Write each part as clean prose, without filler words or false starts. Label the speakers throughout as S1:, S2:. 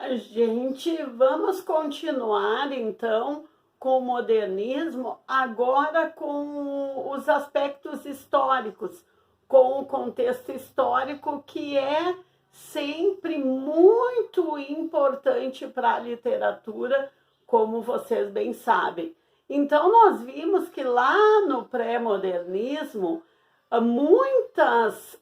S1: Gente, vamos continuar então com o modernismo, agora com os aspectos históricos, com o contexto histórico que é sempre muito importante para a literatura, como vocês bem sabem. Então, nós vimos que lá no pré-modernismo, muitas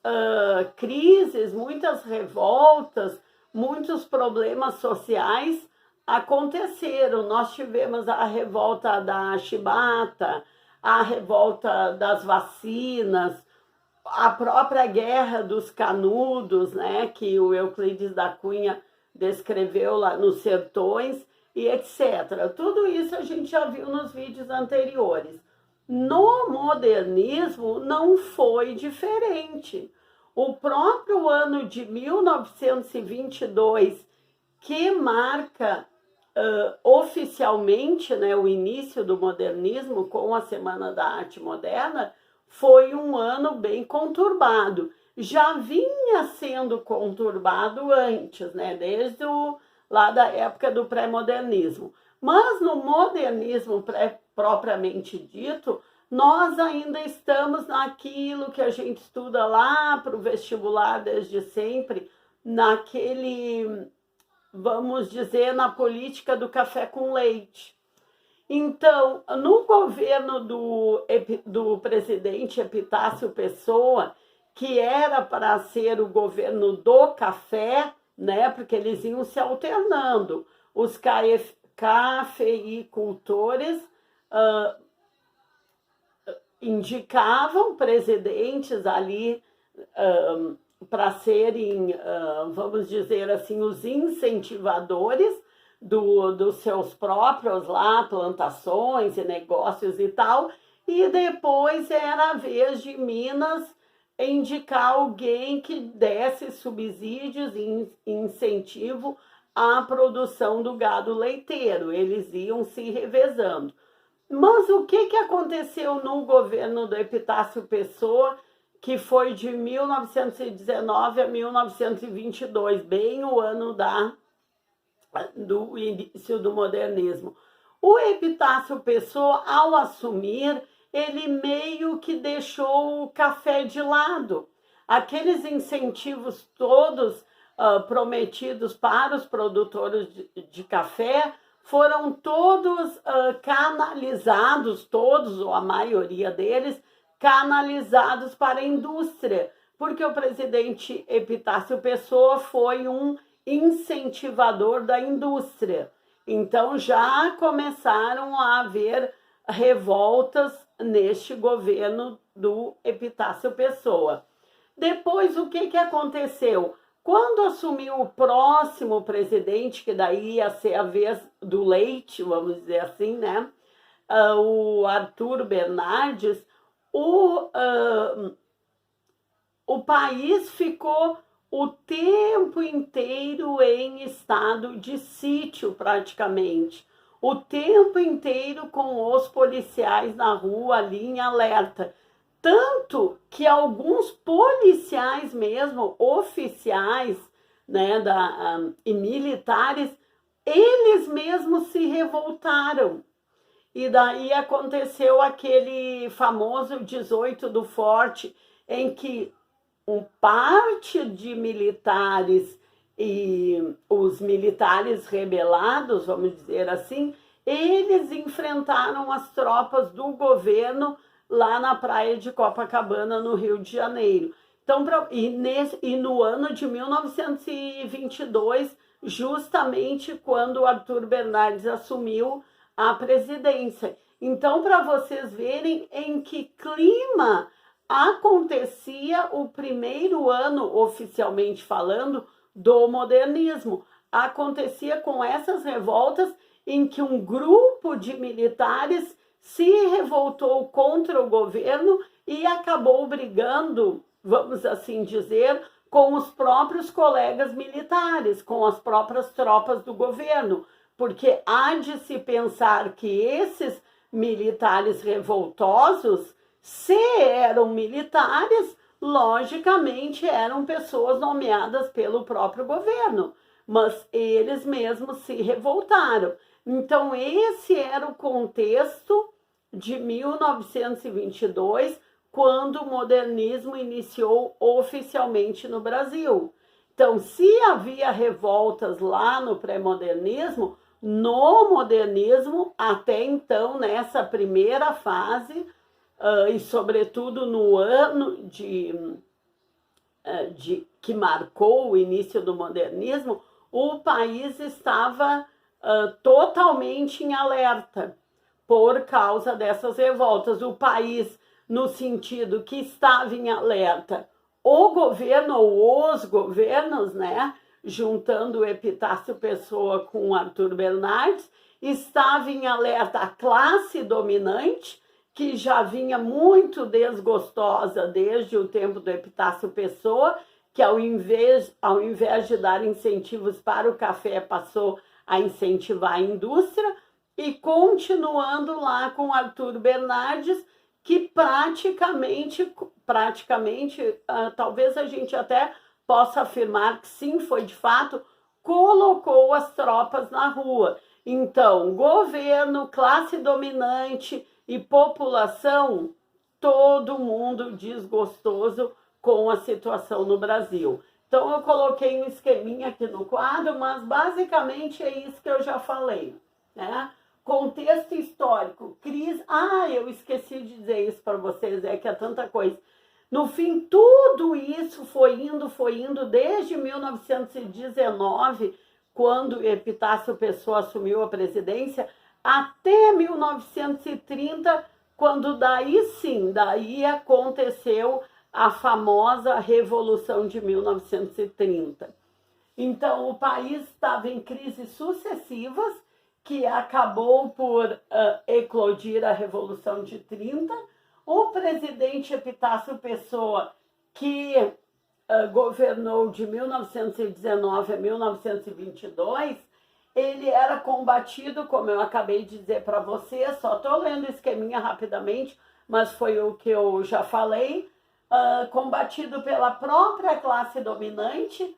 S1: crises, muitas revoltas, muitos problemas sociais aconteceram. Nós tivemos a revolta da chibata, a revolta das vacinas, a própria Guerra dos Canudos, né, que o Euclides da Cunha descreveu lá nos Sertões, e etc. Tudo isso a gente já viu nos vídeos anteriores. No modernismo não foi diferente. O próprio ano de 1922, que marca oficialmente, né, o início do modernismo com a Semana da Arte Moderna, foi um ano bem conturbado. Já vinha sendo conturbado antes, né, desde lá da época do pré-modernismo. Mas no modernismo propriamente dito, nós ainda estamos naquilo que a gente estuda lá para o vestibular desde sempre, naquele, vamos dizer, na política do café com leite. Então, no governo do presidente Epitácio Pessoa, que era para ser o governo do café, né, porque eles iam se alternando, os cafeicultores indicavam presidentes ali para serem, vamos dizer assim, os incentivadores dos seus próprios lá, plantações e negócios e tal, e depois era a vez de Minas indicar alguém que desse subsídios e incentivo à produção do gado leiteiro. Eles iam se revezando. Mas o que aconteceu no governo do Epitácio Pessoa, que foi de 1919 a 1922, bem o ano do início do modernismo? O Epitácio Pessoa, ao assumir, ele meio que deixou o café de lado. Aqueles incentivos todos prometidos para os produtores de café foram todos canalizados, todos ou a maioria deles, canalizados para a indústria, porque o presidente Epitácio Pessoa foi um incentivador da indústria. Então já começaram a haver revoltas neste governo do Epitácio Pessoa. Depois, o que aconteceu? Quando assumiu o próximo presidente, que daí ia ser a vez do leite, vamos dizer assim, né? O Arthur Bernardes, o país ficou o tempo inteiro em estado de sítio, praticamente. O tempo inteiro com os policiais na rua ali em alerta. Tanto que alguns policiais mesmo, oficiais, né, e militares, eles mesmos se revoltaram. E daí aconteceu aquele famoso 18 do Forte, em que parte de militares e os militares rebelados, vamos dizer assim, eles enfrentaram as tropas do governo lá na praia de Copacabana, no Rio de Janeiro. Então, e no ano de 1922, justamente quando o Arthur Bernardes assumiu a presidência. Então, para vocês verem em que clima acontecia o primeiro ano, oficialmente falando, do modernismo. Acontecia com essas revoltas em que um grupo de militares se revoltou contra o governo e acabou brigando, vamos assim dizer, com os próprios colegas militares, com as próprias tropas do governo, porque há de se pensar que esses militares revoltosos, se eram militares, logicamente eram pessoas nomeadas pelo próprio governo, mas eles mesmos se revoltaram. Então, esse era o contexto de 1922, quando o modernismo iniciou oficialmente no Brasil. Então, se havia revoltas lá no pré-modernismo, no modernismo, até então, nessa primeira fase, e sobretudo no ano que marcou o início do modernismo, o país estava totalmente em alerta por causa dessas revoltas. O país, no sentido que estava em alerta, o governo ou os governos, né, juntando o Epitácio Pessoa com Arthur Bernardes, estava em alerta a classe dominante, que já vinha muito desgostosa desde o tempo do Epitácio Pessoa, que ao invés de dar incentivos para o café, passou a incentivar a indústria, e continuando lá com Arthur Bernardes, que praticamente, talvez a gente até possa afirmar que sim, foi de fato, colocou as tropas na rua. Então, governo, classe dominante e população, todo mundo desgostoso com a situação no Brasil. Então, eu coloquei um esqueminha aqui no quadro, mas basicamente é isso que eu já falei, né? Contexto histórico, crise... eu esqueci de dizer isso para vocês, é que é tanta coisa. No fim, tudo isso foi indo, desde 1919, quando Epitácio Pessoa assumiu a presidência, até 1930, quando daí aconteceu a famosa Revolução de 1930. Então, o país estava em crises sucessivas, que acabou por eclodir a Revolução de 30. O presidente Epitácio Pessoa, que governou de 1919 a 1922, ele era combatido, como eu acabei de dizer para vocês, só estou lendo o esqueminha rapidamente, mas foi o que eu já falei, combatido pela própria classe dominante,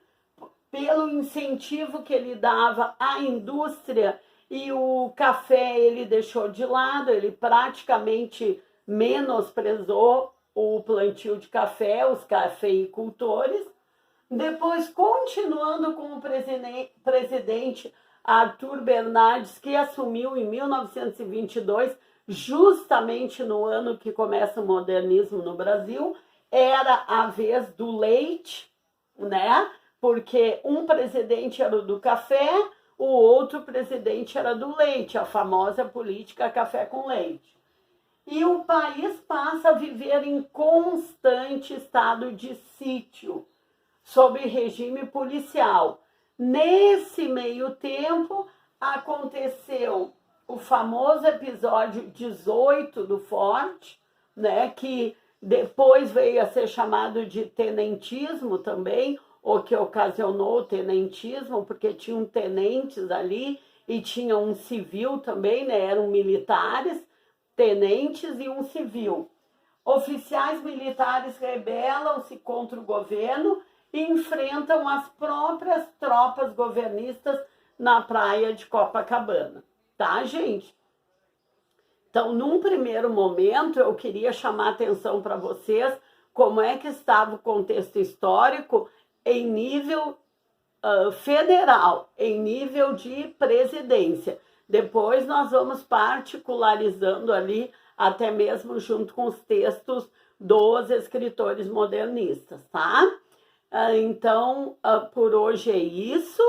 S1: pelo incentivo que ele dava à indústria, e o café ele deixou de lado, ele praticamente menosprezou o plantio de café, os cafeicultores. Depois, continuando com o presidente Arthur Bernardes, que assumiu em 1922, justamente no ano que começa o modernismo no Brasil, era a vez do leite, né? Porque um presidente era o do café, o outro presidente era do leite, a famosa política café com leite. E o país passa a viver em constante estado de sítio, sob regime policial. Nesse meio tempo, aconteceu o famoso episódio 18 do Forte, né, que depois veio a ser chamado de tenentismo também, o que ocasionou o tenentismo, porque tinham tenentes ali e tinha um civil também, né, eram militares, tenentes e um civil. Oficiais militares rebelam-se contra o governo e enfrentam as próprias tropas governistas na praia de Copacabana, tá, gente? Então, num primeiro momento, eu queria chamar a atenção para vocês como é que estava o contexto histórico em nível federal, em nível de presidência. Depois nós vamos particularizando ali, até mesmo junto com os textos dos escritores modernistas, tá? Então, por hoje é isso.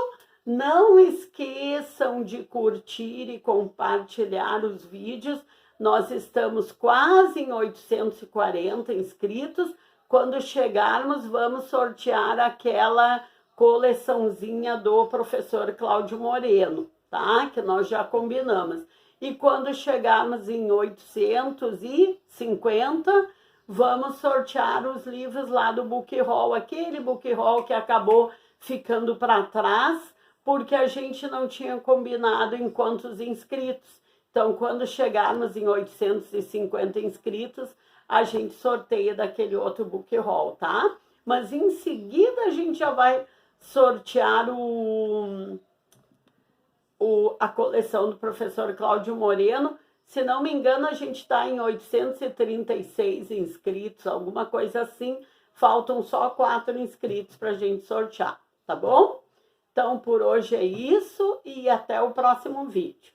S1: Não esqueçam de curtir e compartilhar os vídeos. Nós estamos quase em 840 inscritos. Quando chegarmos, vamos sortear aquela coleçãozinha do professor Cláudio Moreno, tá? Que nós já combinamos. E quando chegarmos em 850, vamos sortear os livros lá do Book Haul, aquele Book Haul que acabou ficando para trás, porque a gente não tinha combinado em quantos inscritos. Então, quando chegarmos em 850 inscritos, a gente sorteia daquele outro Book Haul, tá? Mas em seguida a gente já vai sortear a coleção do professor Cláudio Moreno. Se não me engano, a gente está em 836 inscritos, alguma coisa assim. Faltam só 4 inscritos para a gente sortear, tá bom? Então, por hoje é isso e até o próximo vídeo.